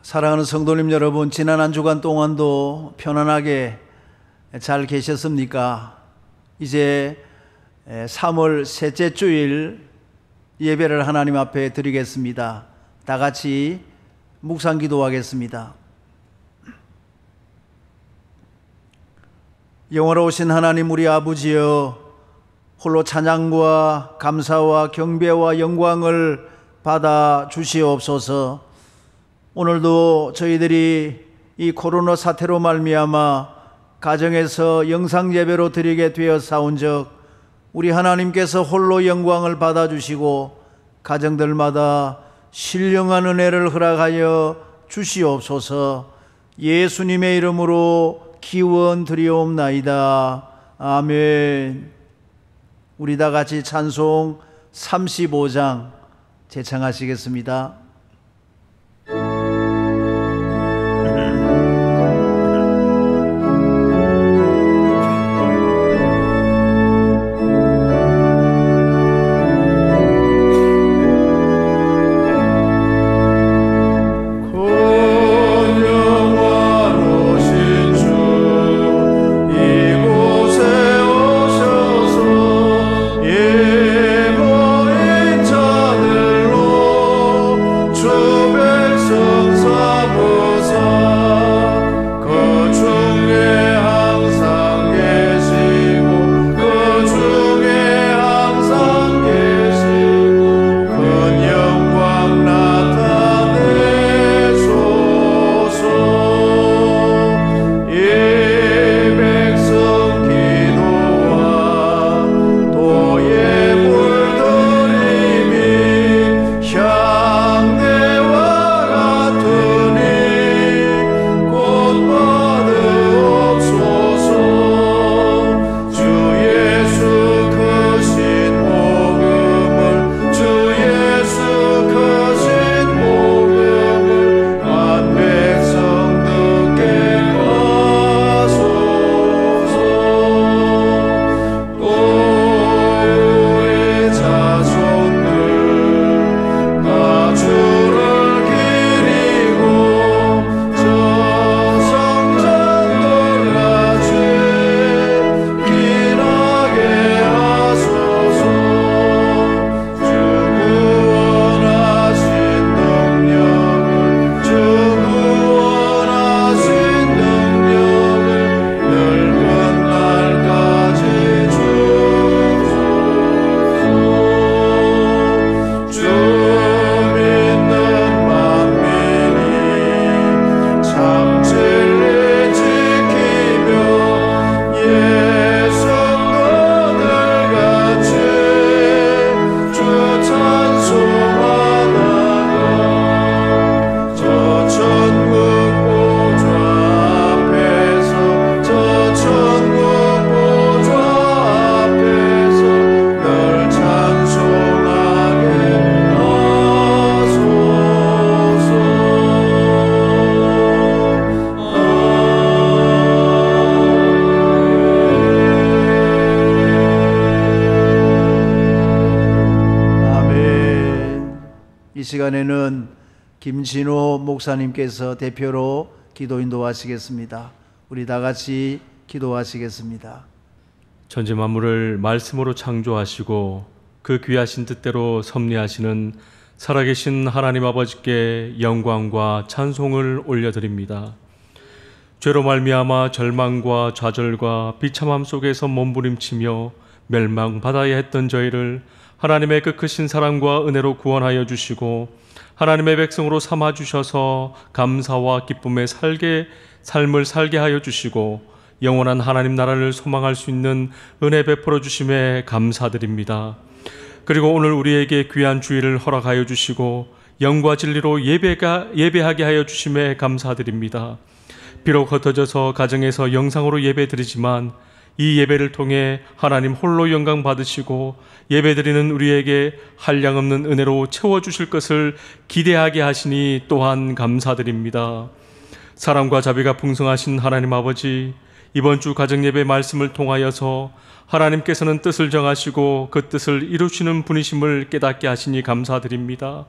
사랑하는 성도님 여러분, 지난 한 주간 동안도 편안하게 잘 계셨습니까? 이제 3월 셋째 주일 예배를 하나님 앞에 드리겠습니다. 다 같이 묵상 기도하겠습니다. 영원하신 하나님 우리 아버지여, 홀로 찬양과 감사와 경배와 영광을 받아 주시옵소서. 오늘도 저희들이 이 코로나 사태로 말미암아 가정에서 영상 예배로 드리게 되어 사온즉 우리 하나님께서 홀로 영광을 받아 주시고 가정들마다 신령한 은혜를 허락하여 주시옵소서. 예수님의 이름으로 기원 드리옵나이다. 아멘. 우리 다 같이 찬송 35장 제창하시겠습니다. 이 시간에는 김진호 목사님께서 대표로 기도 인도하시겠습니다. 우리 다 같이 기도하시겠습니다. 천지 만물을 말씀으로 창조하시고 그 귀하신 뜻대로 섭리하시는 살아계신 하나님 아버지께 영광과 찬송을 올려드립니다. 죄로 말미암아 절망과 좌절과 비참함 속에서 몸부림치며 멸망받아야 했던 저희를 하나님의 그 크신 사랑과 은혜로 구원하여 주시고 하나님의 백성으로 삼아주셔서 감사와 기쁨의 삶을 살게 하여 주시고 영원한 하나님 나라를 소망할 수 있는 은혜 베풀어 주심에 감사드립니다. 그리고 오늘 우리에게 귀한 주일을 허락하여 주시고 영과 진리로 예배하게 하여 주심에 감사드립니다. 비록 흩어져서 가정에서 영상으로 예배드리지만 이 예배를 통해 하나님 홀로 영광 받으시고 예배드리는 우리에게 한량없는 은혜로 채워주실 것을 기대하게 하시니 또한 감사드립니다. 사랑과 자비가 풍성하신 하나님 아버지, 이번 주 가정예배 말씀을 통하여서 하나님께서는 뜻을 정하시고 그 뜻을 이루시는 분이심을 깨닫게 하시니 감사드립니다.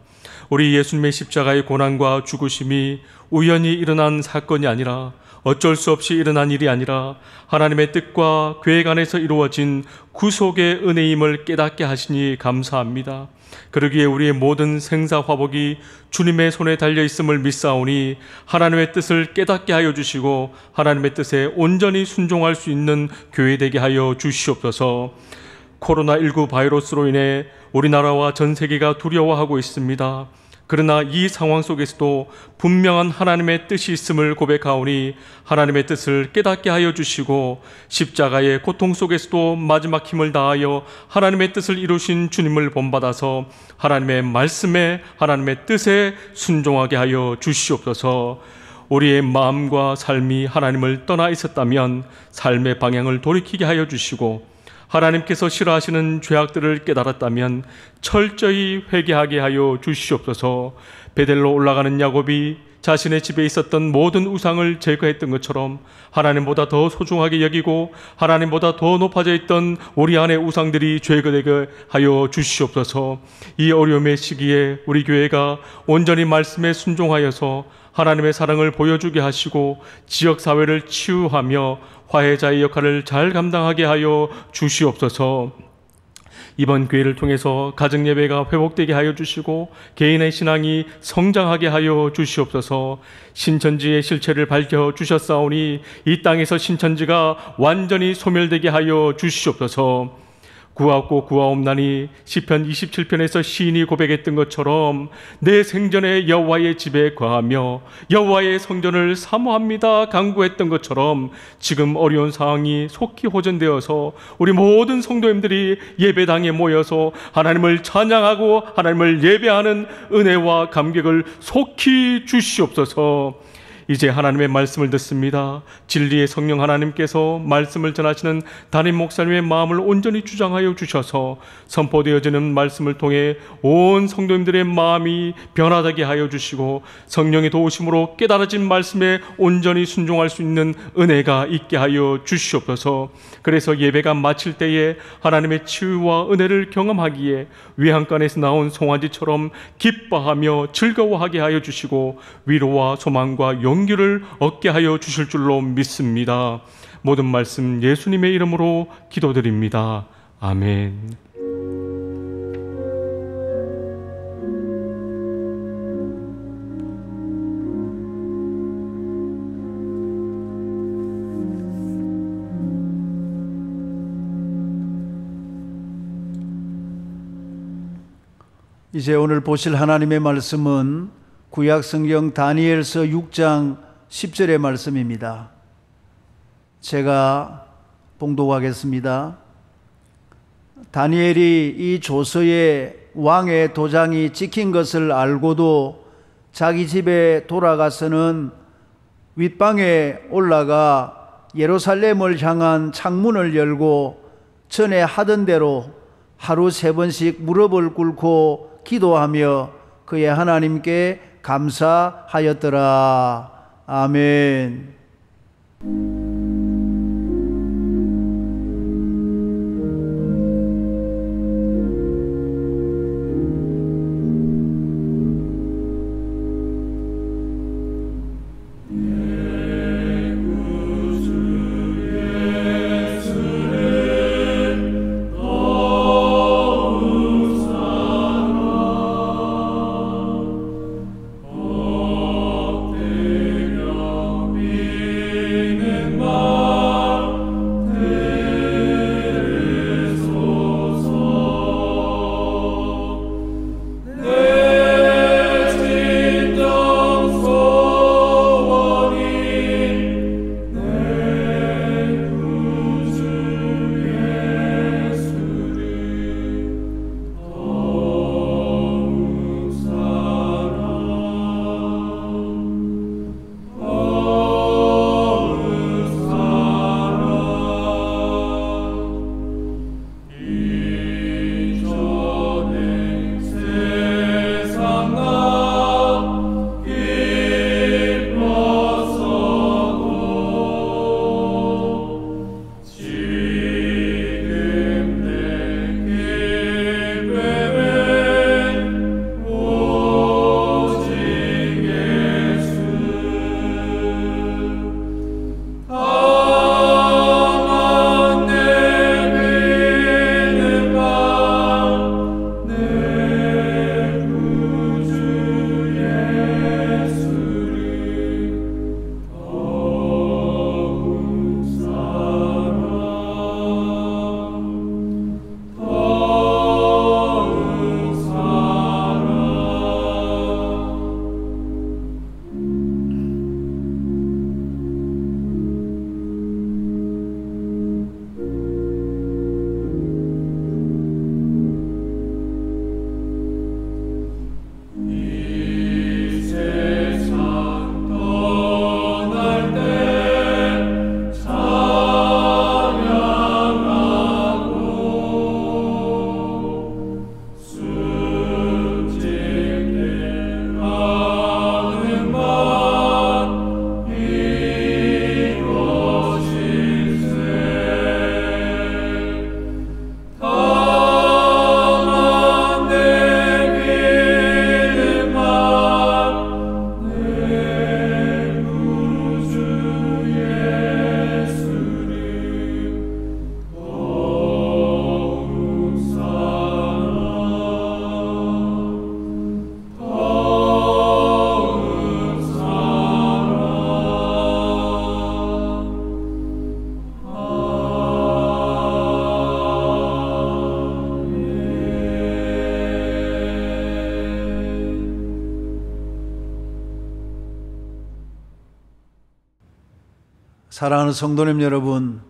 우리 예수님의 십자가의 고난과 죽으심이 우연히 일어난 사건이 아니라 어쩔 수 없이 일어난 일이 아니라 하나님의 뜻과 계획 안에서 이루어진 구속의 은혜임을 깨닫게 하시니 감사합니다. 그러기에 우리의 모든 생사화복이 주님의 손에 달려있음을 믿사오니 하나님의 뜻을 깨닫게 하여 주시고 하나님의 뜻에 온전히 순종할 수 있는 교회 되게 하여 주시옵소서. 코로나19 바이러스로 인해 우리나라와 전 세계가 두려워하고 있습니다. 그러나 이 상황 속에서도 분명한 하나님의 뜻이 있음을 고백하오니 하나님의 뜻을 깨닫게 하여 주시고 십자가의 고통 속에서도 마지막 힘을 다하여 하나님의 뜻을 이루신 주님을 본받아서 하나님의 말씀에 하나님의 뜻에 순종하게 하여 주시옵소서. 우리의 마음과 삶이 하나님을 떠나 있었다면 삶의 방향을 돌이키게 하여 주시고 하나님께서 싫어하시는 죄악들을 깨달았다면 철저히 회개하게 하여 주시옵소서. 베델로 올라가는 야곱이 자신의 집에 있었던 모든 우상을 제거했던 것처럼 하나님보다 더 소중하게 여기고 하나님보다 더 높아져 있던 우리 안의 우상들이 제거되게 하여 주시옵소서. 이 어려움의 시기에 우리 교회가 온전히 말씀에 순종하여서 하나님의 사랑을 보여주게 하시고 지역사회를 치유하며 화해자의 역할을 잘 감당하게 하여 주시옵소서. 이번 기회를 통해서 가정예배가 회복되게 하여 주시고 개인의 신앙이 성장하게 하여 주시옵소서. 신천지의 실체를 밝혀주셨사오니 이 땅에서 신천지가 완전히 소멸되게 하여 주시옵소서. 구하옵고 구하옵나니 시편 27편에서 시인이 고백했던 것처럼 내 생전에 여호와의 집에 거하며 여호와의 성전을 사모합니다 간구했던 것처럼 지금 어려운 상황이 속히 호전되어서 우리 모든 성도님들이 예배당에 모여서 하나님을 찬양하고 하나님을 예배하는 은혜와 감격을 속히 주시옵소서. 이제 하나님의 말씀을 듣습니다. 진리의 성령 하나님께서 말씀을 전하시는 담임 목사님의 마음을 온전히 주장하여 주셔서 선포되어지는 말씀을 통해 온 성도님들의 마음이 변화되게 하여 주시고 성령의 도우심으로 깨달아진 말씀에 온전히 순종할 수 있는 은혜가 있게 하여 주시옵소서. 그래서 예배가 마칠 때에 하나님의 치유와 은혜를 경험하기에 외양간에서 나온 송아지처럼 기뻐하며 즐거워하게 하여 주시고 위로와 소망과 용기를 얻게 하여 주실 줄로 믿습니다. 모든 말씀 예수님의 이름으로 기도드립니다. 아멘. 이제 오늘 보실 하나님의 말씀은 구약성경 다니엘서 6장 10절의 말씀입니다. 제가 봉독하겠습니다. 다니엘이 이 조서에 왕의 도장이 찍힌 것을 알고도 자기 집에 돌아가서는 윗방에 올라가 예루살렘을 향한 창문을 열고 전에 하던 대로 하루 3번씩 무릎을 꿇고 기도하며 그의 하나님께 감사하였더라. 아멘. 엎드려 비는 사랑하는 성도님 여러분,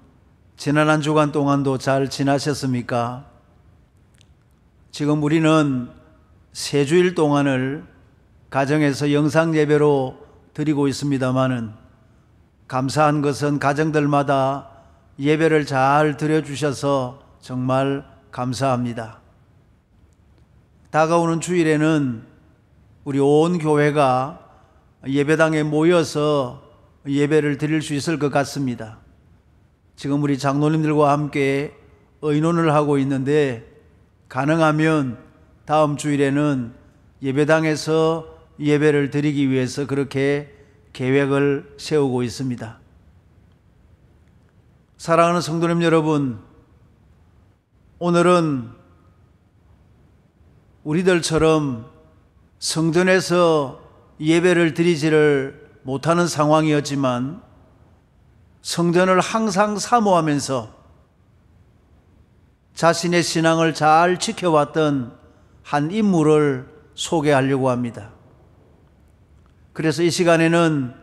지난 한 주간 동안도 잘 지나셨습니까? 지금 우리는 세 주일 동안을 가정에서 영상 예배로 드리고 있습니다마는 감사한 것은 가정들마다 예배를 잘 드려주셔서 정말 감사합니다. 다가오는 주일에는 우리 온 교회가 예배당에 모여서 예배를 드릴 수 있을 것 같습니다. 지금 우리 장로님들과 함께 의논을 하고 있는데 가능하면 다음 주일에는 예배당에서 예배를 드리기 위해서 그렇게 계획을 세우고 있습니다. 사랑하는 성도님 여러분, 오늘은 우리들처럼 성전에서 예배를 드리지를 못하는 상황이었지만 성전을 항상 사모하면서 자신의 신앙을 잘 지켜왔던 한 인물을 소개하려고 합니다. 그래서 이 시간에는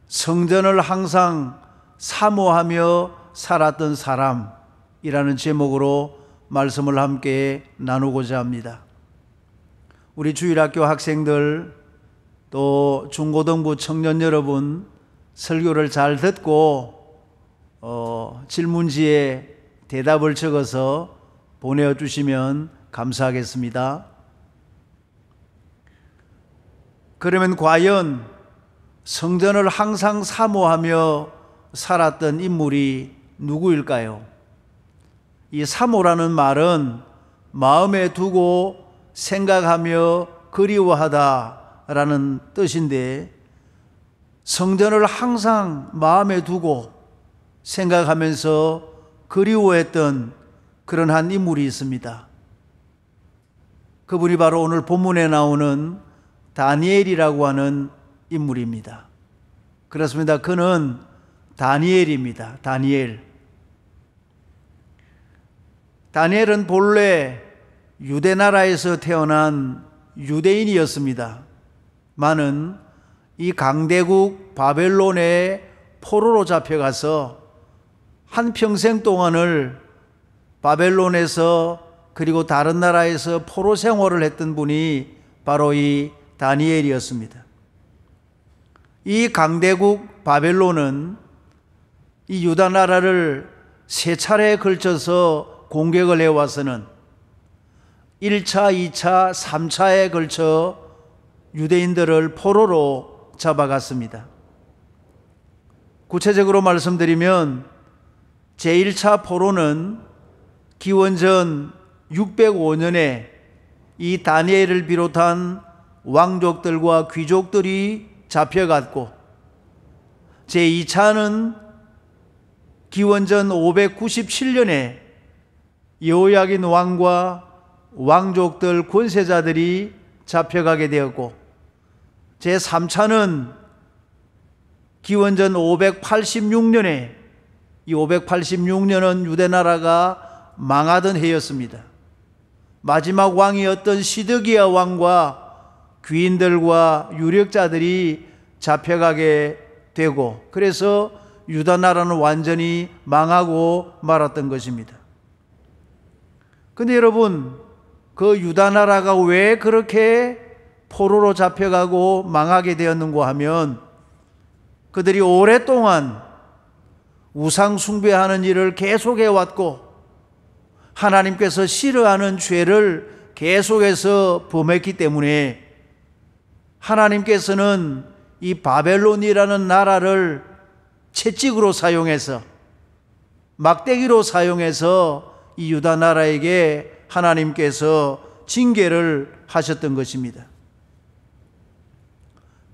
성전을 항상 사모하며 살았던 사람이라는 제목으로 말씀을 함께 나누고자 합니다. 우리 주일학교 학생들 또 중고등부 청년 여러분 설교를 잘 듣고 질문지에 대답을 적어서 보내주시면 감사하겠습니다. 그러면 과연 성전을 항상 사모하며 살았던 인물이 누구일까요? 이 사모라는 말은 마음에 두고 생각하며 그리워하다라는 뜻인데 성전을 항상 마음에 두고 생각하면서 그리워했던 그런 한 인물이 있습니다. 그분이 바로 오늘 본문에 나오는 다니엘이라고 하는 인물입니다. 그렇습니다. 그는 다니엘입니다. 다니엘은 본래 유대 나라에서 태어난 유대인이었습니다. 많은 이 강대국 바벨론의 포로로 잡혀가서 한평생 동안을 바벨론에서 그리고 다른 나라에서 포로 생활을 했던 분이 바로 이 다니엘이었습니다. 이 강대국 바벨론은 이 유다 나라를 세 차례에 걸쳐서 공격을 해와서는 1차, 2차, 3차에 걸쳐 유대인들을 포로로 잡아갔습니다. 구체적으로 말씀드리면 제1차 포로는 기원전 605년에 이 다니엘을 비롯한 왕족들과 귀족들이 잡혀갔고, 제2차는 기원전 597년에 여호야긴 왕과 왕족들 권세자들이 잡혀가게 되었고, 제3차는 기원전 586년에 이 586년은 유대 나라가 망하던 해였습니다. 마지막 왕이었던 시드기야 왕과 귀인들과 유력자들이 잡혀가게 되고, 그래서 유다 나라는 완전히 망하고 말았던 것입니다. 근데 여러분, 그 유다 나라가 왜 그렇게 포로로 잡혀가고 망하게 되었는가 하면 그들이 오랫동안 우상 숭배하는 일을 계속해 왔고 하나님께서 싫어하는 죄를 계속해서 범했기 때문에 하나님께서는 이 바벨론이라는 나라를 채찍으로 사용해서, 막대기로 사용해서 이 유다 나라에게 하나님께서 징계를 하셨던 것입니다.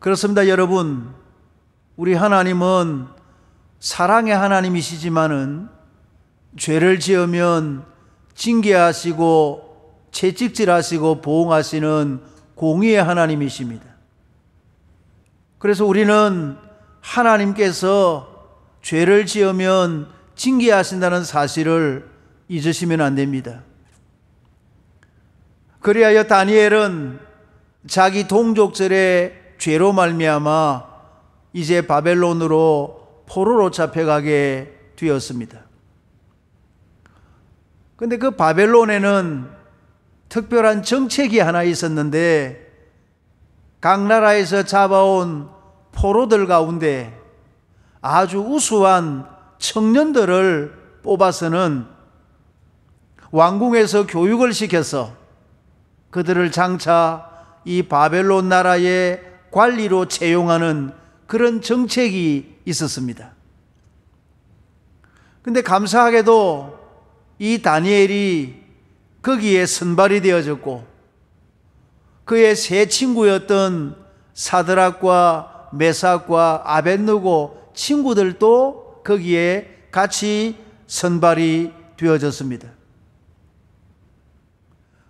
그렇습니다. 여러분, 우리 하나님은 사랑의 하나님이시지만은 죄를 지으면 징계하시고 채찍질하시고 보응하시는 공의의 하나님이십니다. 그래서 우리는 하나님께서 죄를 지으면 징계하신다는 사실을 잊으시면 안 됩니다. 그리하여 다니엘은 자기 동족들의 죄로 말미암아 이제 바벨론으로 포로로 잡혀가게 되었습니다. 근데 그 바벨론에는 특별한 정책이 하나 있었는데, 각 나라에서 잡아온 포로들 가운데 아주 우수한 청년들을 뽑아서는 왕궁에서 교육을 시켜서 그들을 장차 이 바벨론 나라의 관리로 채용하는 그런 정책이 있었습니다. 근데 감사하게도 이 다니엘이 거기에 선발이 되어졌고, 그의 세 친구였던 사드락과 메삭과 아벳느고 친구들도 거기에 같이 선발이 되어졌습니다.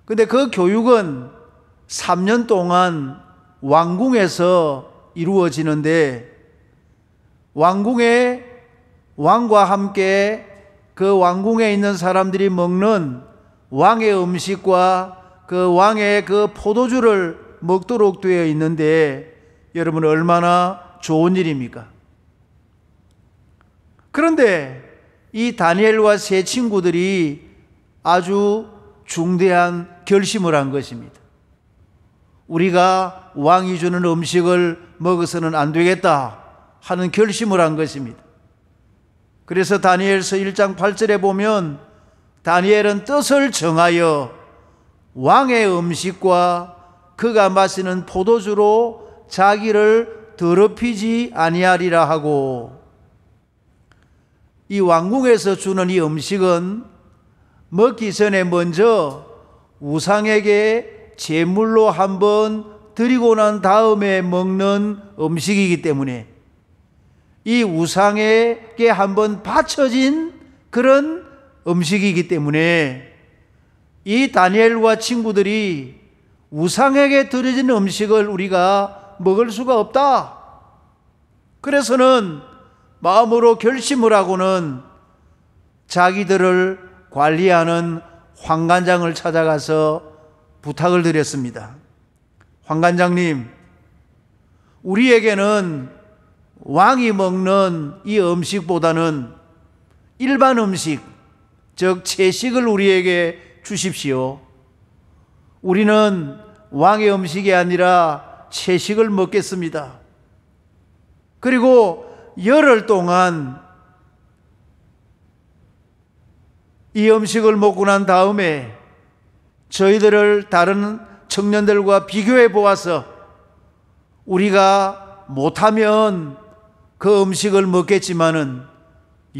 근데 그 교육은 3년 동안 왕궁에서 이루어지는데, 왕과 함께 그 왕궁에 있는 사람들이 먹는 왕의 음식과 그 왕의 그 포도주를 먹도록 되어 있는데, 여러분 얼마나 좋은 일입니까? 그런데 이 다니엘과 세 친구들이 아주 중대한 결심을 한 것입니다. 우리가 왕이 주는 음식을 먹어서는 안 되겠다 하는 결심을 한 것입니다. 그래서 다니엘서 1장 8절에 보면 다니엘은 뜻을 정하여 왕의 음식과 그가 마시는 포도주로 자기를 더럽히지 아니하리라 하고, 이 왕궁에서 주는 이 음식은 먹기 전에 먼저 우상에게 제물로 한번 드리고 난 다음에 먹는 음식이기 때문에, 이 우상에게 한번 바쳐진 그런 음식이기 때문에 이 다니엘과 친구들이 우상에게 드려진 음식을 우리가 먹을 수가 없다. 그래서는 마음으로 결심을 하고는 자기들을 관리하는 환관장을 찾아가서 부탁을 드렸습니다. 환관장님, 우리에게는 왕이 먹는 이 음식보다는 일반 음식, 즉 채식을 우리에게 주십시오. 우리는 왕의 음식이 아니라 채식을 먹겠습니다. 그리고 열흘 동안 이 음식을 먹고 난 다음에 저희들을 다른 청년들과 비교해 보아서 우리가 못하면 그 음식을 먹겠지만은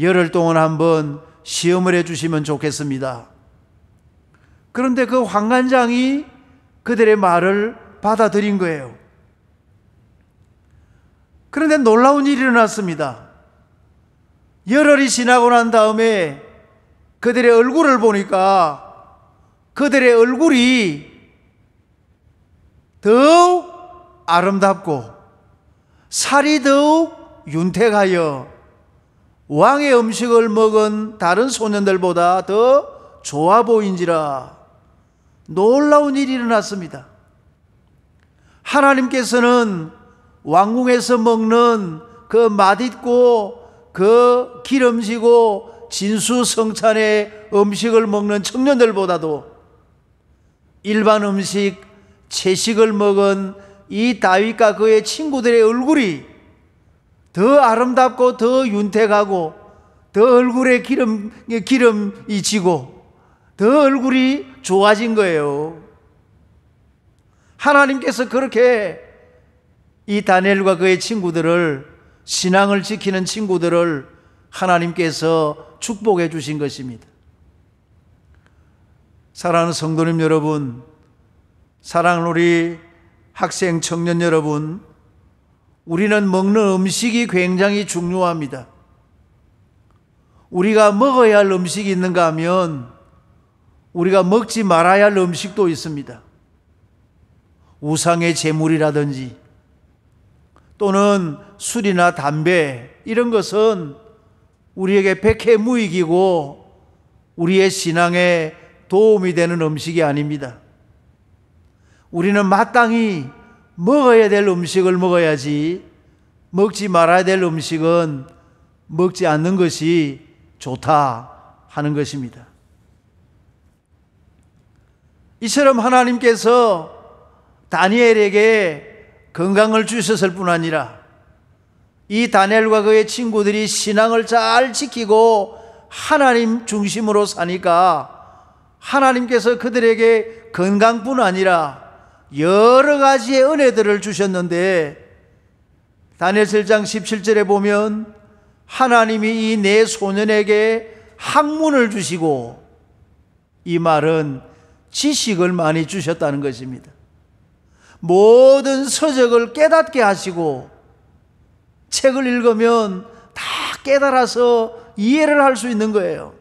열흘 동안 한번 시험을 해주시면 좋겠습니다. 그런데 그 환관장이 그들의 말을 받아들인 거예요. 그런데 놀라운 일이 일어났습니다. 열흘이 지나고 난 다음에 그들의 얼굴을 보니까 그들의 얼굴이 더욱 아름답고 살이 더욱 윤택하여 왕의 음식을 먹은 다른 소년들보다 더 좋아 보인지라. 놀라운 일이 일어났습니다. 하나님께서는 왕궁에서 먹는 그 맛있고 그 기름지고 진수성찬의 음식을 먹는 청년들보다도 일반 음식, 채식을 먹은 이 다윗과 그의 친구들의 얼굴이 더 아름답고 더 윤택하고 더 얼굴에 기름이 지고 더 얼굴이 좋아진 거예요. 하나님께서 그렇게 이 다니엘과 그의 친구들을, 신앙을 지키는 친구들을 하나님께서 축복해 주신 것입니다. 사랑하는 성도님 여러분, 사랑하는 우리 학생 청년 여러분, 우리는 먹는 음식이 굉장히 중요합니다. 우리가 먹어야 할 음식이 있는가 하면 우리가 먹지 말아야 할 음식도 있습니다. 우상의 제물이라든지 또는 술이나 담배, 이런 것은 우리에게 백해무익이고 우리의 신앙에 도움이 되는 음식이 아닙니다. 우리는 마땅히 먹어야 될 음식을 먹어야지, 먹지 말아야 될 음식은 먹지 않는 것이 좋다 하는 것입니다. 이처럼 하나님께서 다니엘에게 건강을 주셨을 뿐 아니라 이 다니엘과 그의 친구들이 신앙을 잘 지키고 하나님 중심으로 사니까 하나님께서 그들에게 건강뿐 아니라 여러 가지의 은혜들을 주셨는데, 다니엘 7장 17절에 보면 하나님이 이 네 소년에게 학문을 주시고, 이 말은 지식을 많이 주셨다는 것입니다. 모든 서적을 깨닫게 하시고 책을 읽으면 다 깨달아서 이해를 할 수 있는 거예요.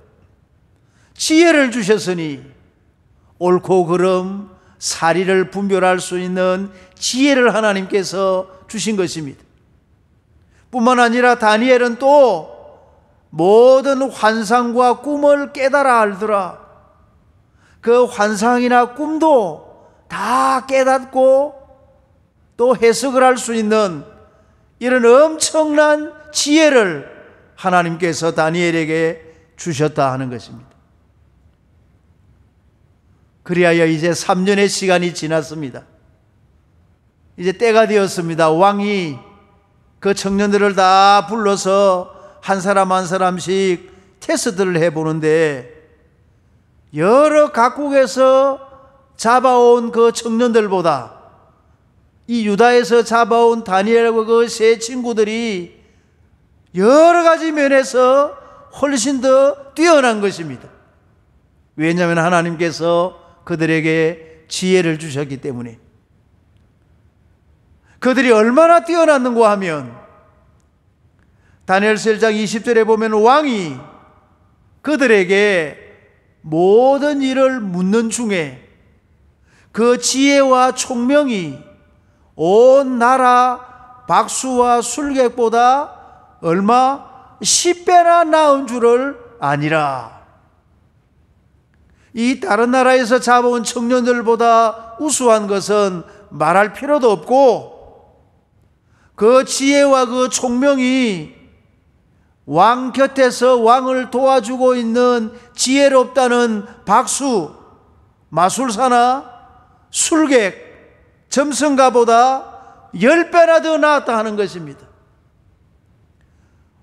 지혜를 주셨으니 옳고 그름, 사리를 분별할 수 있는 지혜를 하나님께서 주신 것입니다. 뿐만 아니라 다니엘은 또 모든 환상과 꿈을 깨달아 알더라. 그 환상이나 꿈도 다 깨닫고 또 해석을 할 수 있는 이런 엄청난 지혜를 하나님께서 다니엘에게 주셨다 하는 것입니다. 그리하여 이제 3년의 시간이 지났습니다. 이제 때가 되었습니다. 왕이 그 청년들을 다 불러서 한 사람 한 사람씩 테스트를 해보는데, 여러 각국에서 잡아온 그 청년들보다 이 유다에서 잡아온 다니엘과 그 세 친구들이 여러 가지 면에서 훨씬 더 뛰어난 것입니다. 왜냐하면 하나님께서 그들에게 지혜를 주셨기 때문에. 그들이 얼마나 뛰어났는가 하면 다니엘서 1장 20절에 보면 왕이 그들에게 모든 일을 묻는 중에 그 지혜와 총명이 온 나라 박수와 술객보다 얼마 10배나 나은 줄을 아니라. 이 다른 나라에서 잡아온 청년들보다 우수한 것은 말할 필요도 없고, 그 지혜와 그 총명이 왕 곁에서 왕을 도와주고 있는 지혜롭다는 박수, 마술사나 술객, 점성가보다 10배나 더 나았다 하는 것입니다.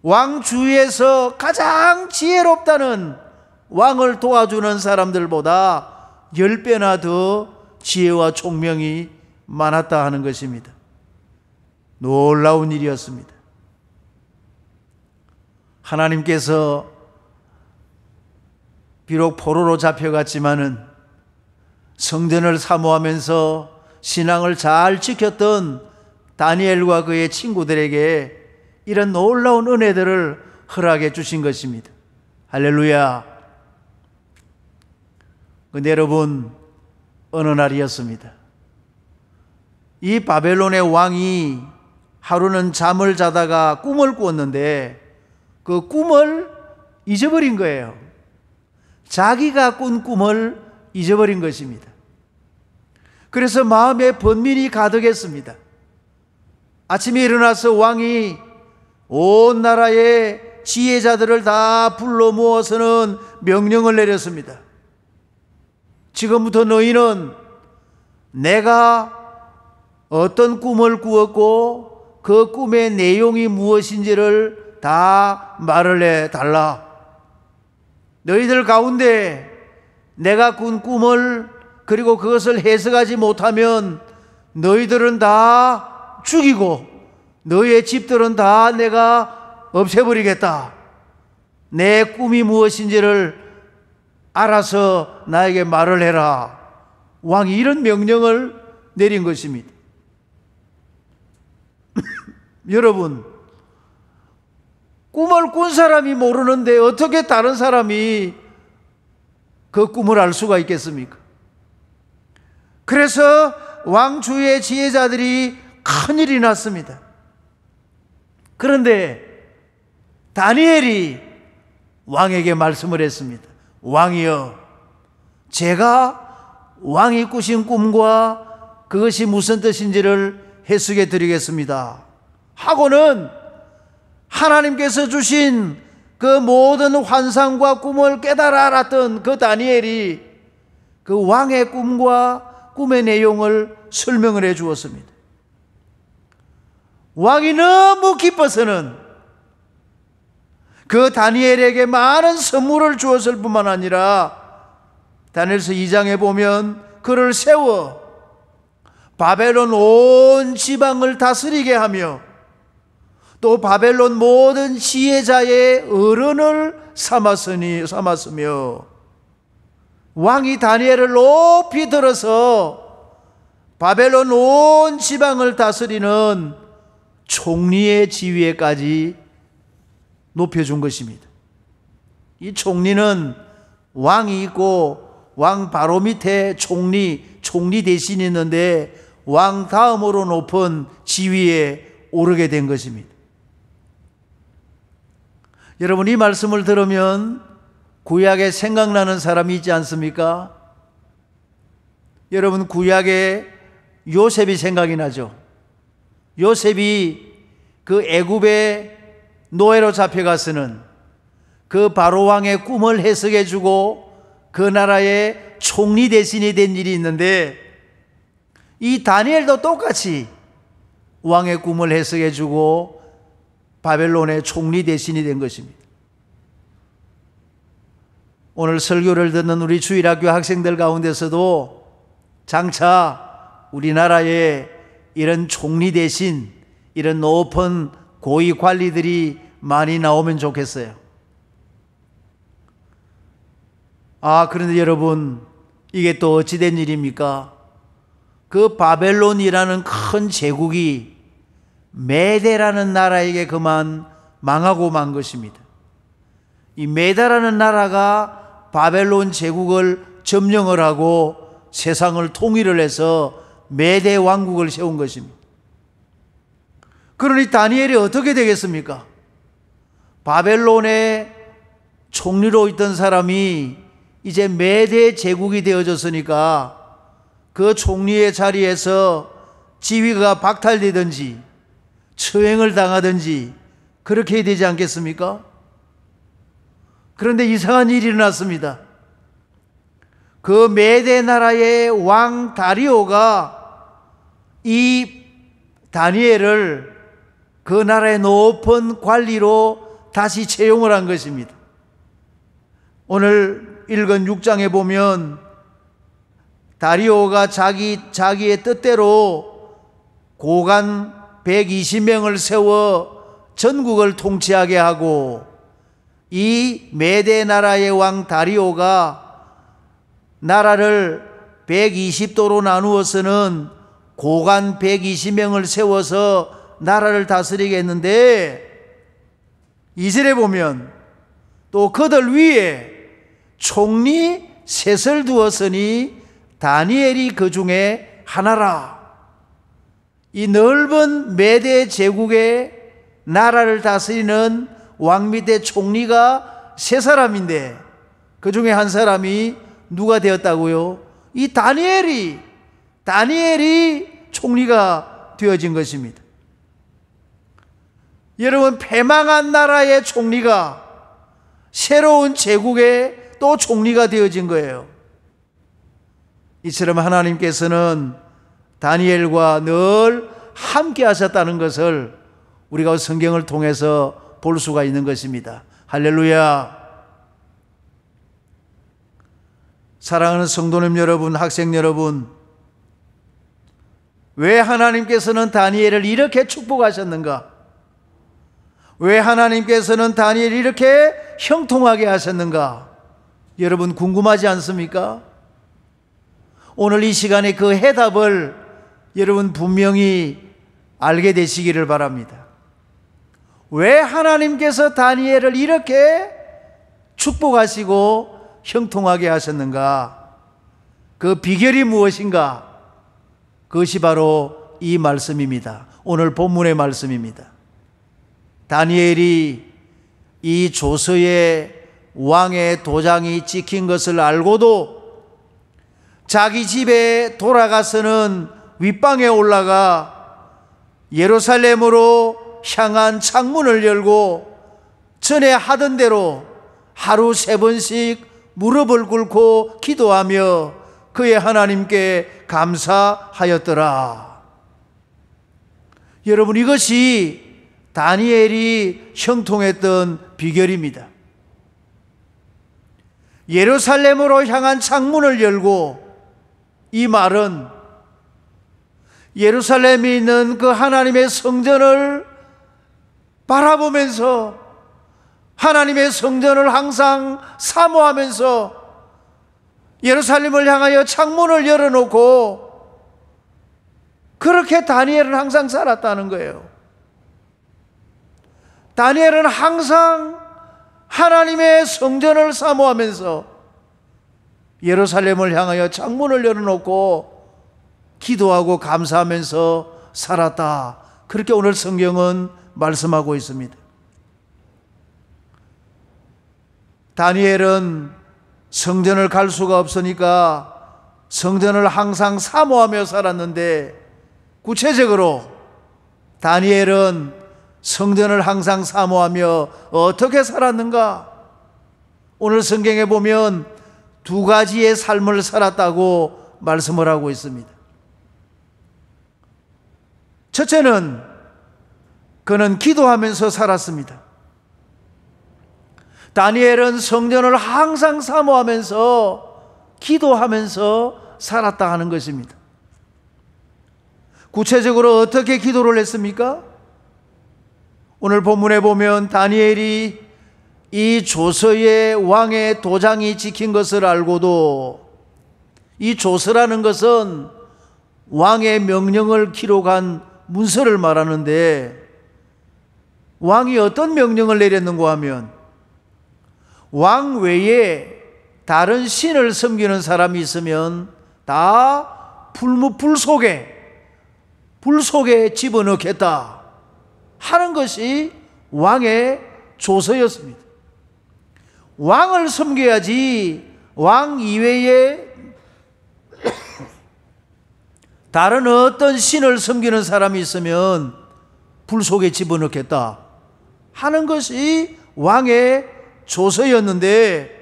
왕 주위에서 가장 지혜롭다는 왕을 도와주는 사람들보다 10배나 더 지혜와 총명이 많았다 하는 것입니다. 놀라운 일이었습니다. 하나님께서 비록 포로로 잡혀갔지만은 성전을 사모하면서 신앙을 잘 지켰던 다니엘과 그의 친구들에게 이런 놀라운 은혜들을 허락해 주신 것입니다. 할렐루야. 근데 여러분, 어느 날이었습니다. 이 바벨론의 왕이 하루는 잠을 자다가 꿈을 꾸었는데 그 꿈을 잊어버린 거예요. 자기가 꾼 꿈을 잊어버린 것입니다. 그래서 마음에 번민이 가득했습니다. 아침에 일어나서 왕이 온 나라의 지혜자들을 다 불러 모아서는 명령을 내렸습니다. 지금부터 너희는 내가 어떤 꿈을 꾸었고 그 꿈의 내용이 무엇인지를 다 말을 해달라. 너희들 가운데 내가 꾼 꿈을 그리고 그것을 해석하지 못하면 너희들은 다 죽이고 너희의 집들은 다 내가 없애버리겠다. 내 꿈이 무엇인지를 알아서 나에게 말을 해라. 왕이 이런 명령을 내린 것입니다. 여러분, 꿈을 꾼 사람이 모르는데 어떻게 다른 사람이 그 꿈을 알 수가 있겠습니까? 그래서 왕 주위의 지혜자들이 큰일이 났습니다. 그런데 다니엘이 왕에게 말씀을 했습니다. 왕이여, 제가 왕이 꾸신 꿈과 그것이 무슨 뜻인지를 해석해 드리겠습니다 하고는 하나님께서 주신 그 모든 환상과 꿈을 깨달아 알았던 그 다니엘이 그 왕의 꿈과 꿈의 내용을 설명을 해 주었습니다. 왕이 너무 기뻐서는 그 다니엘에게 많은 선물을 주었을 뿐만 아니라 다니엘서 2장에 보면 그를 세워 바벨론 온 지방을 다스리게 하며 또 바벨론 모든 지혜자의 어른을 삼았으며 왕이 다니엘을 높이 들어서 바벨론 온 지방을 다스리는 총리의 지위에까지 높여준 것입니다. 이 총리는 왕이 있고 왕 바로 밑에 총리 대신이 있는데 왕 다음으로 높은 지위에 오르게 된 것입니다. 여러분, 이 말씀을 들으면 구약에 생각나는 사람이 있지 않습니까? 여러분, 구약에 요셉이 생각이 나죠. 요셉이 그 애굽의 노예로 잡혀가서는 그 바로 왕의 꿈을 해석해 주고 그 나라의 총리 대신이 된 일이 있는데, 이 다니엘도 똑같이 왕의 꿈을 해석해 주고 바벨론의 총리 대신이 된 것입니다. 오늘 설교를 듣는 우리 주일학교 학생들 가운데서도 장차 우리나라에 이런 총리 대신, 이런 높은 고위 관리들이 많이 나오면 좋겠어요. 그런데 여러분, 이게 또 어찌 된 일입니까? 그 바벨론이라는 큰 제국이 메대라는 나라에게 그만 망하고 만 것입니다. 이 메대라는 나라가 바벨론 제국을 점령을 하고 세상을 통일을 해서 메대 왕국을 세운 것입니다. 그러니 다니엘이 어떻게 되겠습니까? 바벨론의 총리로 있던 사람이 이제 메대 제국이 되어졌으니까 그 총리의 자리에서 지위가 박탈되든지 처형을 당하든지 그렇게 해야 되지 않겠습니까? 그런데 이상한 일이 일어났습니다. 그 메대 나라의 왕 다리오가 이 다니엘을 그 나라의 높은 관리로 다시 채용을 한 것입니다. 오늘 읽은 6장에 보면 다리오가 자기의 뜻대로 고관 120명을 세워 전국을 통치하게 하고, 이 메대 나라의 왕 다리오가 나라를 120도로 나누어서는 고관 120명을 세워서 나라를 다스리게 했는데, 2절에 보면 또 그들 위에 총리 셋을 두었으니 다니엘이 그 중에 하나라. 이 넓은 메대 제국의 나라를 다스리는 왕 밑에 총리가 세 사람인데 그 중에 한 사람이 누가 되었다고요? 이 다니엘이 총리가 되어진 것입니다. 여러분, 패망한 나라의 총리가 새로운 제국의 또 총리가 되어진 거예요. 이처럼 하나님께서는 다니엘과 늘 함께 하셨다는 것을 우리가 성경을 통해서 볼 수가 있는 것입니다. 할렐루야. 사랑하는 성도님 여러분, 학생 여러분, 왜 하나님께서는 다니엘을 이렇게 축복하셨는가? 왜 하나님께서는 다니엘을 이렇게 형통하게 하셨는가? 여러분 궁금하지 않습니까? 오늘 이 시간에 그 해답을 여러분 분명히 알게 되시기를 바랍니다. 왜 하나님께서 다니엘을 이렇게 축복하시고 형통하게 하셨는가? 그 비결이 무엇인가? 그것이 바로 이 말씀입니다. 오늘 본문의 말씀입니다. 다니엘이 이 조서에 왕의 도장이 찍힌 것을 알고도 자기 집에 돌아가서는 윗방에 올라가 예루살렘으로 향한 창문을 열고 전에 하던 대로 하루 3번씩 무릎을 꿇고 기도하며 그의 하나님께 감사하였더라. 여러분, 이것이 다니엘이 형통했던 비결입니다. 예루살렘으로 향한 창문을 열고, 이 말은 예루살렘에 있는 그 하나님의 성전을 바라보면서 하나님의 성전을 항상 사모하면서 예루살렘을 향하여 창문을 열어놓고 그렇게 다니엘은 항상 살았다는 거예요. 다니엘은 항상 하나님의 성전을 사모하면서 예루살렘을 향하여 창문을 열어놓고 기도하고 감사하면서 살았다. 그렇게 오늘 성경은 말씀하고 있습니다. 다니엘은 성전을 갈 수가 없으니까 성전을 항상 사모하며 살았는데, 구체적으로 다니엘은 성전을 항상 사모하며 어떻게 살았는가? 오늘 성경에 보면 2가지의 삶을 살았다고 말씀을 하고 있습니다. 첫째는 그는 기도하면서 살았습니다. 다니엘은 성전을 항상 사모하면서 기도하면서 살았다 하는 것입니다. 구체적으로 어떻게 기도를 했습니까? 오늘 본문에 보면 다니엘이 이 조서의 왕의 도장이 찍힌 것을 알고도, 이 조서라는 것은 왕의 명령을 기록한 문서를 말하는데, 왕이 어떤 명령을 내렸는가 하면 왕 외에 다른 신을 섬기는 사람이 있으면 다 불 속에 집어넣겠다 하는 것이 왕의 조서였습니다. 왕을 섬겨야지 왕 이외에 다른 어떤 신을 섬기는 사람이 있으면 불 속에 집어넣겠다 하는 것이 왕의 조서였는데,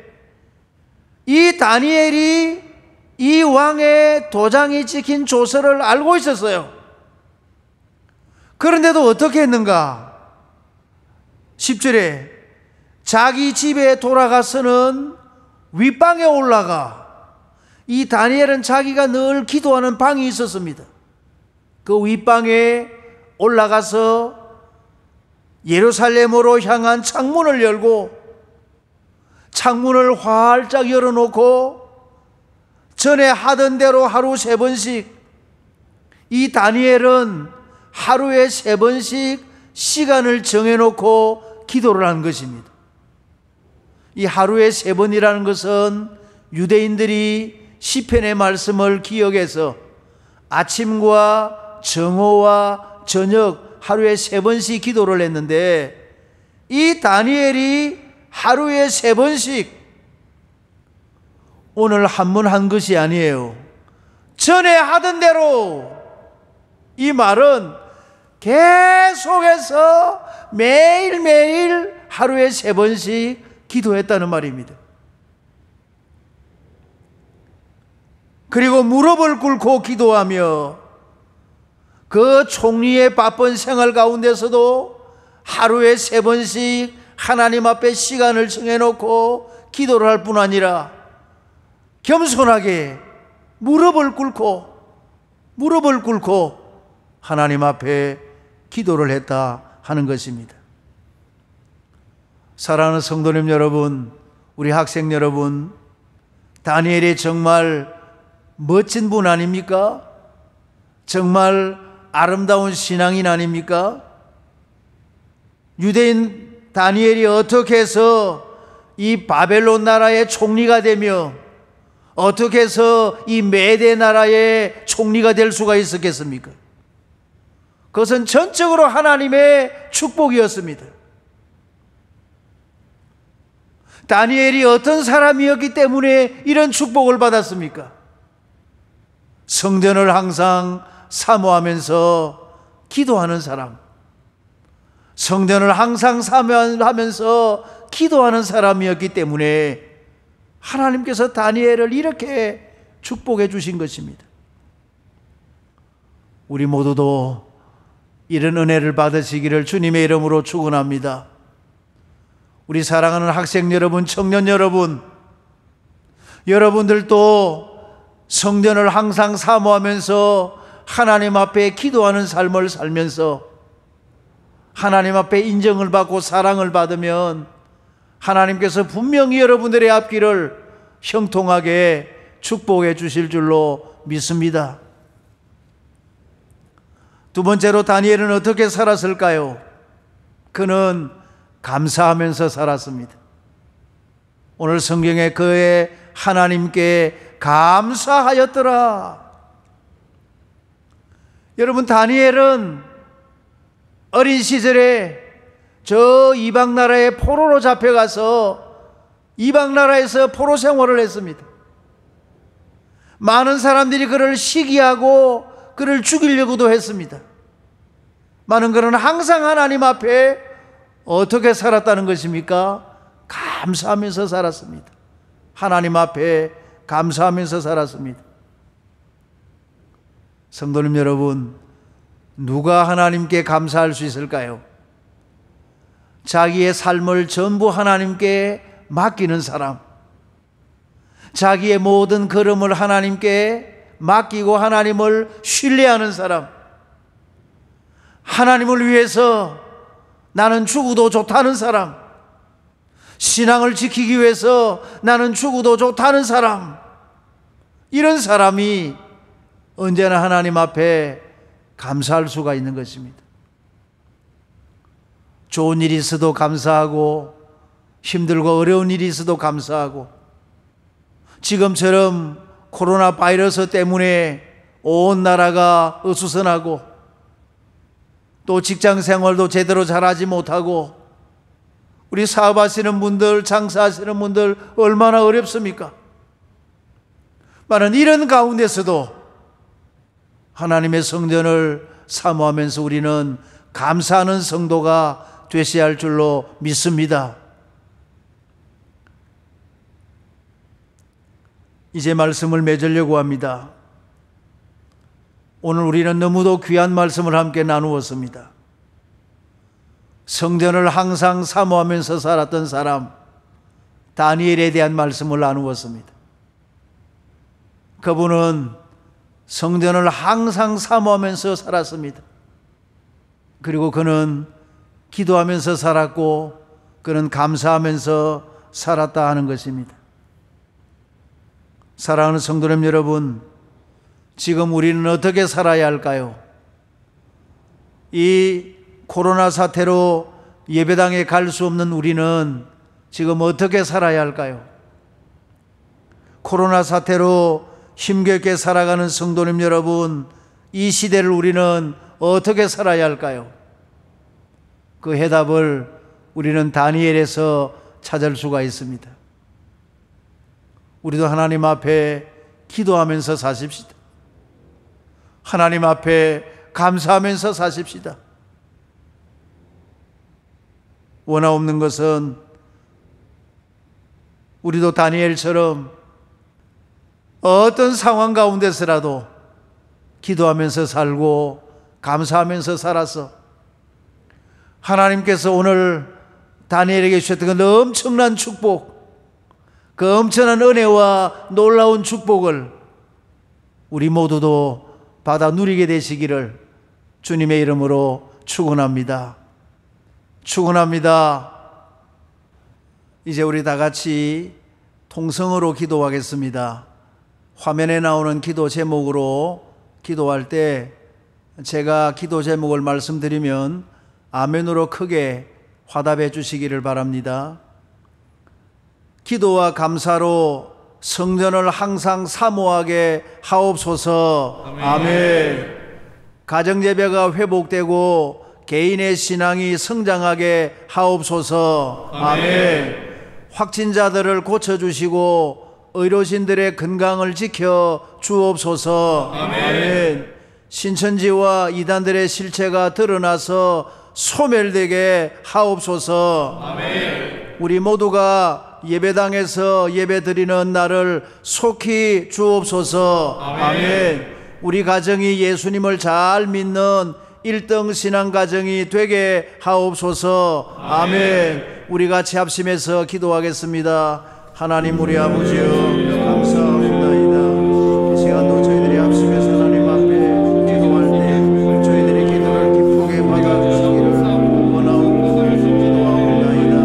이 다니엘이 이 왕의 도장이 찍힌 조서를 알고 있었어요. 그런데도 어떻게 했는가? 10절에 자기 집에 돌아가서는 윗방에 올라가, 이 다니엘은 자기가 늘 기도하는 방이 있었습니다. 그 윗방에 올라가서 예루살렘으로 향한 창문을 열고, 창문을 활짝 열어놓고 전에 하던 대로 하루 3번씩, 이 다니엘은 하루에 3번씩 시간을 정해놓고 기도를 한 것입니다. 이 하루에 3번이라는 것은 유대인들이 시편의 말씀을 기억해서 아침과 정오와 저녁 하루에 3번씩 기도를 했는데, 이 다니엘이 하루에 3번씩 오늘 한 번 한 것이 아니에요. 전에 하던 대로, 이 말은 계속해서 매일매일 하루에 3번씩 기도했다는 말입니다. 그리고 무릎을 꿇고 기도하며 그 총리의 바쁜 생활 가운데서도 하루에 3번씩 하나님 앞에 시간을 정해놓고 기도를 할 뿐 아니라 겸손하게 무릎을 꿇고 하나님 앞에 기도를 했다 하는 것입니다. 사랑하는 성도님 여러분, 우리 학생 여러분, 다니엘이 정말 멋진 분 아닙니까? 정말 아름다운 신앙인 아닙니까? 유대인 다니엘이 어떻게 해서 이 바벨론 나라의 총리가 되며 어떻게 해서 이 메대 나라의 총리가 될 수가 있었겠습니까? 그것은 전적으로 하나님의 축복이었습니다. 다니엘이 어떤 사람이었기 때문에 이런 축복을 받았습니까? 성전을 항상 사모하면서 기도하는 사람, 성전을 항상 사모하면서 기도하는 사람이었기 때문에 하나님께서 다니엘을 이렇게 축복해 주신 것입니다. 우리 모두도 이런 은혜를 받으시기를 주님의 이름으로 축원합니다. 우리 사랑하는 학생 여러분, 청년 여러분, 여러분들도 성전을 항상 사모하면서 하나님 앞에 기도하는 삶을 살면서 하나님 앞에 인정을 받고 사랑을 받으면 하나님께서 분명히 여러분들의 앞길을 형통하게 축복해 주실 줄로 믿습니다. 두 번째로 다니엘은 어떻게 살았을까요? 그는 감사하면서 살았습니다. 오늘 성경에 그의 하나님께 감사하였더라. 여러분, 다니엘은 어린 시절에 저 이방 나라에 포로로 잡혀가서 이방 나라에서 포로 생활을 했습니다. 많은 사람들이 그를 시기하고 그를 죽이려고도 했습니다. 많은 그는 항상 하나님 앞에 어떻게 살았다는 것입니까? 감사하면서 살았습니다. 하나님 앞에 감사하면서 살았습니다. 성도님 여러분, 누가 하나님께 감사할 수 있을까요? 자기의 삶을 전부 하나님께 맡기는 사람, 자기의 모든 걸음을 하나님께 맡기고 하나님을 신뢰하는 사람, 하나님을 위해서 나는 죽어도 좋다는 사람, 신앙을 지키기 위해서 나는 죽어도 좋다는 사람, 이런 사람이 언제나 하나님 앞에 감사할 수가 있는 것입니다. 좋은 일이 있어도 감사하고, 힘들고 어려운 일이 있어도 감사하고, 지금처럼 코로나 바이러스 때문에 온 나라가 어수선하고 또 직장 생활도 제대로 잘하지 못하고 우리 사업하시는 분들, 장사하시는 분들 얼마나 어렵습니까? 많은 이런 가운데서도 하나님의 성전을 사모하면서 우리는 감사하는 성도가 되셔야 할 줄로 믿습니다. 이제 말씀을 맺으려고 합니다. 오늘 우리는 너무도 귀한 말씀을 함께 나누었습니다. 성전을 항상 사모하면서 살았던 사람 다니엘에 대한 말씀을 나누었습니다. 그분은 성전을 항상 사모하면서 살았습니다. 그리고 그는 기도하면서 살았고 그는 감사하면서 살았다 하는 것입니다. 사랑하는 성도님 여러분, 지금 우리는 어떻게 살아야 할까요? 이 코로나 사태로 예배당에 갈 수 없는 우리는 지금 어떻게 살아야 할까요? 코로나 사태로 힘겹게 살아가는 성도님 여러분, 이 시대를 우리는 어떻게 살아야 할까요? 그 해답을 우리는 다니엘에서 찾을 수가 있습니다. 우리도 하나님 앞에 기도하면서 사십시다. 하나님 앞에 감사하면서 사십시다. 원하 없는 것은 우리도 다니엘처럼 어떤 상황 가운데서라도 기도하면서 살고 감사하면서 살아서 하나님께서 오늘 다니엘에게 주셨던 그 엄청난 축복, 그 엄청난 은혜와 놀라운 축복을 우리 모두도 받아 누리게 되시기를 주님의 이름으로 축원합니다. 축원합니다. 이제 우리 다 같이 통성으로 기도하겠습니다. 화면에 나오는 기도 제목으로 기도할 때 제가 기도 제목을 말씀드리면 아멘으로 크게 화답해 주시기를 바랍니다. 기도와 감사로 성전을 항상 사모하게 하옵소서. 아멘. 아멘. 가정예배가 회복되고 개인의 신앙이 성장하게 하옵소서. 아멘. 아멘. 확진자들을 고쳐주시고 의료진들의 건강을 지켜 주옵소서. 아멘. 아멘. 신천지와 이단들의 실체가 드러나서 소멸되게 하옵소서. 아멘. 우리 모두가 예배당에서 예배드리는 날을 속히 주옵소서. 아멘. 우리 가정이 예수님을 잘 믿는 1등 신앙 가정이 되게 하옵소서. 아멘. 우리 같이 합심해서 기도하겠습니다. 하나님 우리 아버지여 감사합니다. 이 시간도 저희들이 합심해서 하나님 앞에 기도할 때 저희들의 기도를 기쁘게 받아주시기를 원하옵고 기도하옵나이다.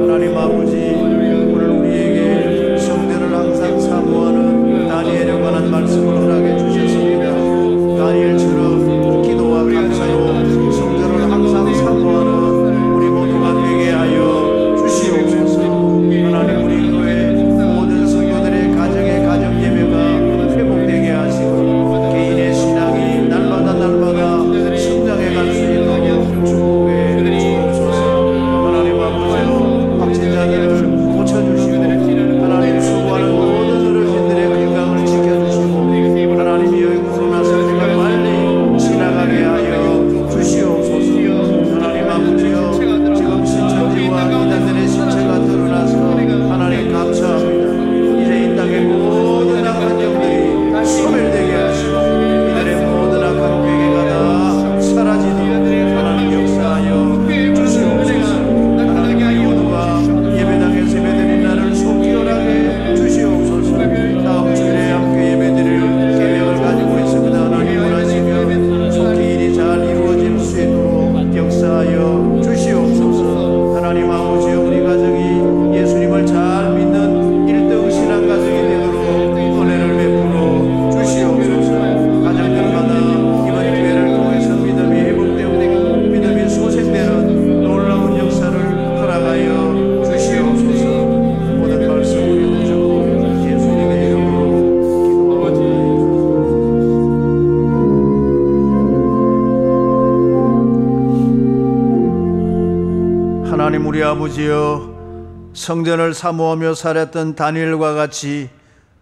하나님 아버지, 오늘 우리에게 성전을 항상 사모하는 다니엘에 관한 말씀을 허락해 주셨습니다. 다니엘처럼 기도와 감사로 성전을 항상 사모하는 우리 모두가 되게 하여 주시옵소서. 하나님 우리 교회 모든 성도들의 가정 예배가 회복되게 하시고 개인의 신앙이 날마다 성장해 갈 수 있도록 축복해 주옵소서. 하나님 아버지, 확진자들을 고쳐주시고 하나님 수고하는 모든 어르신들의 건강을 지켜주시고 하나님이여 코로나 사태가 빨리 지나가게 하여 주시옵소서. 하나님 아버지여, 지금 신천지와 이단들의 신체가 드러나서 하나님 감사합니다. 이제 이 땅의 모든 악한 영들이 소멸되게 하시고 이들의 모든 악한 괴계가 다 사라지도록 하나님 역사하여 주시옵소서. 하나님 우리 모두가 예배당에서 예배드린 날을 속히 허락해 주시옵소서. 다음 주일에 함께 예배드릴 계획을 가지고 있습니다. 하나님 원하시면 속히 일이 잘 이루어질 수 있도록 역사하여 주시옵소서. 하나님 아버지여, 우리 가정이 예수님을 잘 믿는 1등 신앙 가정이 되도록 은혜를 베풀어 주시옵소서. 가정들마다 이번 기회를 통해서 믿음이 회복되고 믿음이 소생되는 놀라운 역사를 허락하여 주시옵소서. 모든 말씀 우리 주 예수님의 이름으로 기도합니다. 하나님 우리 아버지여, 성전을 사모하며 살았던 다니엘과 같이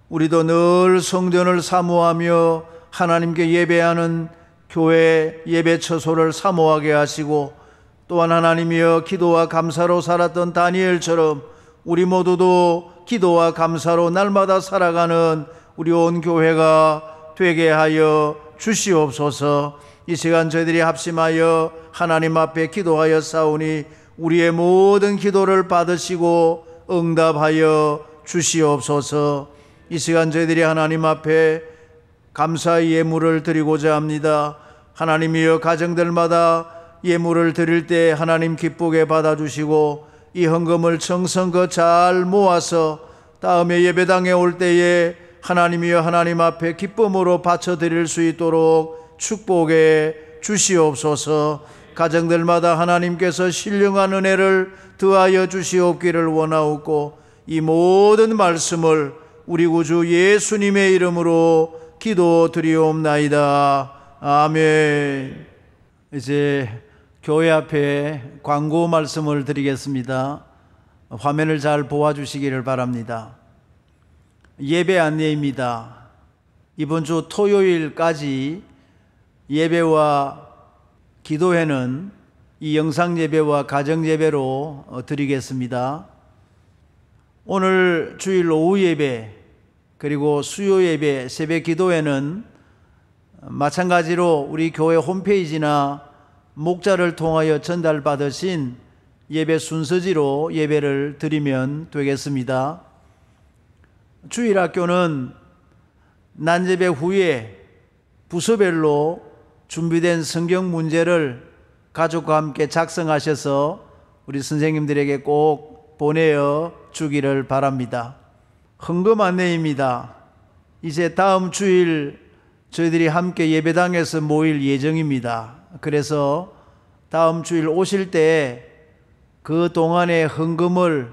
우리도 늘 성전을 사모하며 하나님께 예배하는 교회 예배 처소를 사모하게 하시고, 또한 하나님이여 기도와 감사로 살았던 다니엘처럼 우리 모두도 기도와 감사로 날마다 살아가는 우리 온 교회가 되게 하여 주시옵소서. 이 시간 저희들이 합심하여 하나님 앞에 기도하여 싸우니 우리의 모든 기도를 받으시고 응답하여 주시옵소서. 이 시간 저희들이 하나님 앞에 감사의 예물을 드리고자 합니다. 하나님이여, 가정들마다 예물을 드릴 때 하나님 기쁘게 받아주시고 이 헌금을 정성껏 잘 모아서 다음에 예배당에 올 때에 하나님이여 하나님 앞에 기쁨으로 바쳐드릴 수 있도록 축복해 주시옵소서. 가정들마다 하나님께서 신령한 은혜를 더하여 주시옵기를 원하옵고 이 모든 말씀을 우리 구주 예수님의 이름으로 기도드리옵나이다. 아멘. 이제 교회 앞에 광고 말씀을 드리겠습니다. 화면을 잘 보아주시기를 바랍니다. 예배 안내입니다. 이번 주 토요일까지 예배와 기도회는 이 영상 예배와 가정 예배로 드리겠습니다. 오늘 주일 오후 예배 그리고 수요 예배 새벽 기도회는 마찬가지로 우리 교회 홈페이지나 목자를 통하여 전달받으신 예배 순서지로 예배를 드리면 되겠습니다. 주일학교는 난예배 후에 부서별로 준비된 성경 문제를 가족과 함께 작성하셔서 우리 선생님들에게 꼭 보내어 주기를 바랍니다. 헌금 안내입니다. 이제 다음 주일 저희들이 함께 예배당에서 모일 예정입니다. 그래서 다음 주일 오실 때 그 동안의 헌금을,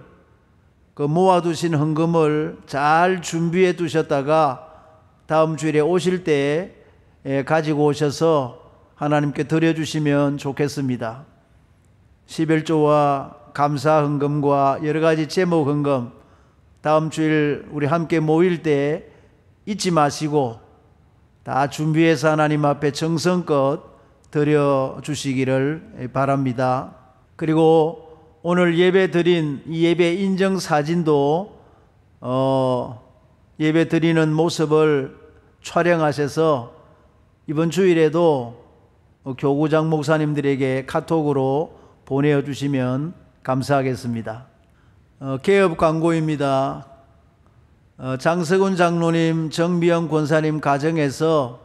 모아두신 헌금을 잘 준비해 두셨다가 다음 주일에 오실 때 가지고 오셔서 하나님께 드려주시면 좋겠습니다. 11조와 감사 헌금과 여러 가지 제목 헌금, 다음 주일 우리 함께 모일 때 잊지 마시고 다 준비해서 하나님 앞에 정성껏 드려 주시기를 바랍니다. 그리고 오늘 예배 드린 이 예배 인증 사진도 예배 드리는 모습을 촬영하셔서 이번 주일에도 교구장 목사님들에게 카톡으로 보내주시면 감사하겠습니다. 개업 광고입니다. 장석훈 장로님, 정미영 권사님 가정에서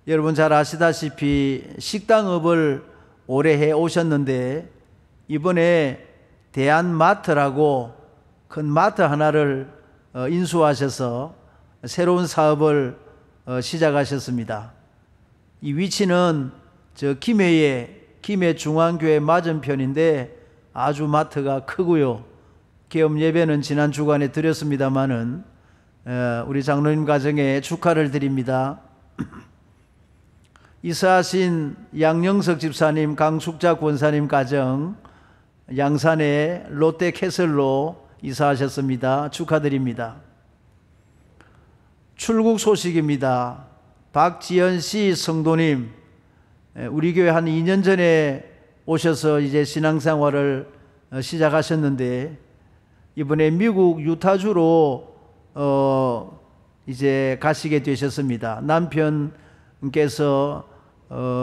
여러분 잘 아시다시피 식당업을 오래 해 오셨는데 이번에 대한마트라고 큰 마트 하나를 인수하셔서 새로운 사업을 시작하셨습니다. 이 위치는 저 김해 중앙교회 맞은편인데 아주 마트가 크고요. 개업 예배는 지난 주간에 드렸습니다마는 우리 장로님 가정에 축하를 드립니다. 이사하신 양영석 집사님, 강숙자 권사님 가정 양산의 롯데캐슬로 이사하셨습니다. 축하드립니다. 출국 소식입니다. 박지연 씨 성도님, 우리 교회 한 2년 전에 오셔서 이제 신앙생활을 시작하셨는데 이번에 미국 유타주로 이제 가시게 되셨습니다. 남편께서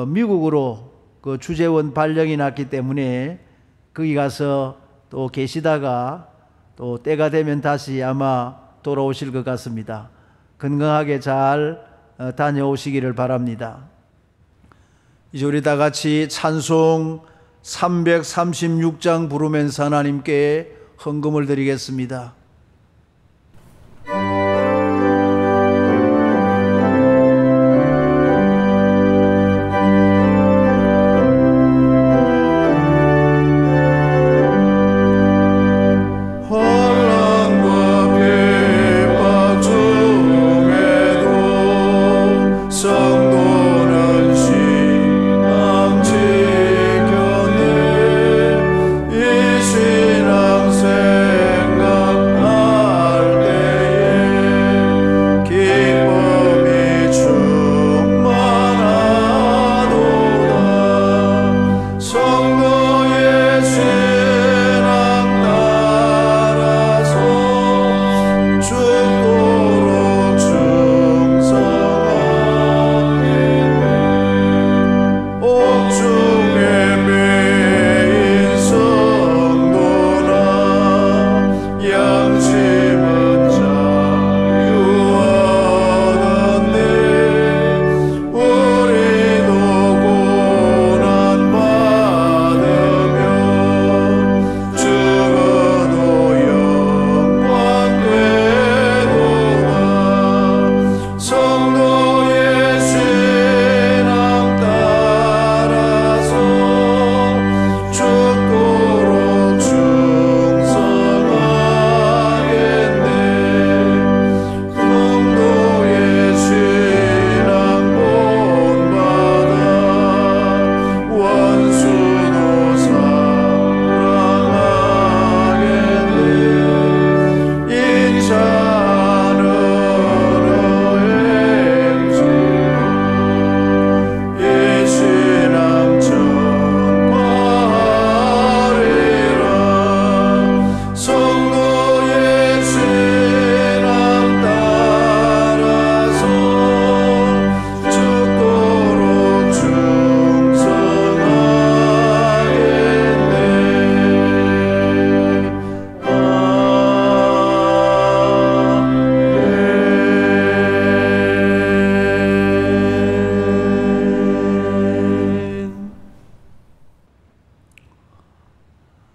미국으로 그 주재원 발령이 났기 때문에 거기 가서 또 계시다가 또 때가 되면 다시 아마 돌아오실 것 같습니다. 건강하게 잘 다녀오시기를 바랍니다. 이제 우리 다 같이 찬송 336장 부르면서 하나님께 헌금을 드리겠습니다.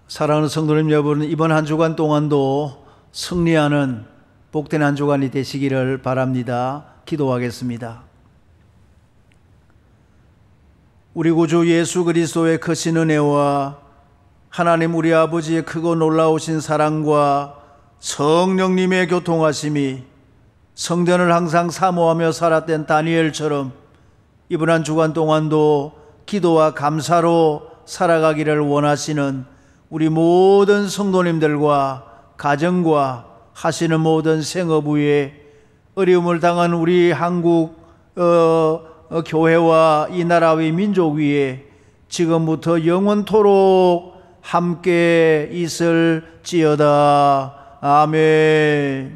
사랑하는 성도님 여러분, 이번 한 주간 동안도 승리하는 복된 한 주간이 되시기를 바랍니다. 기도하겠습니다. 우리 구주 예수 그리스도의 크신 은혜와 하나님 우리 아버지의 크고 놀라우신 사랑과 성령님의 교통하심이 성전을 항상 사모하며 살았던 다니엘처럼 이번 한 주간 동안도 기도와 감사로 살아가기를 원하시는 우리 모든 성도님들과 가정과 하시는 모든 생업 위에 어려움을 당한 우리 한국 교회와 이 나라 위 민족 위에 지금부터 영원토록 함께 있을지어다. 아멘.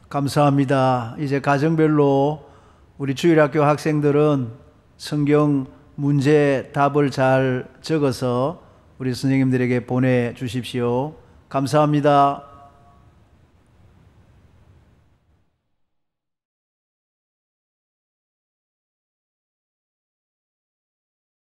감사합니다. 이제 가정별로 우리 주일학교 학생들은 성경 문제 답을 잘 적어서 우리 선생님들에게 보내주십시오. 감사합니다.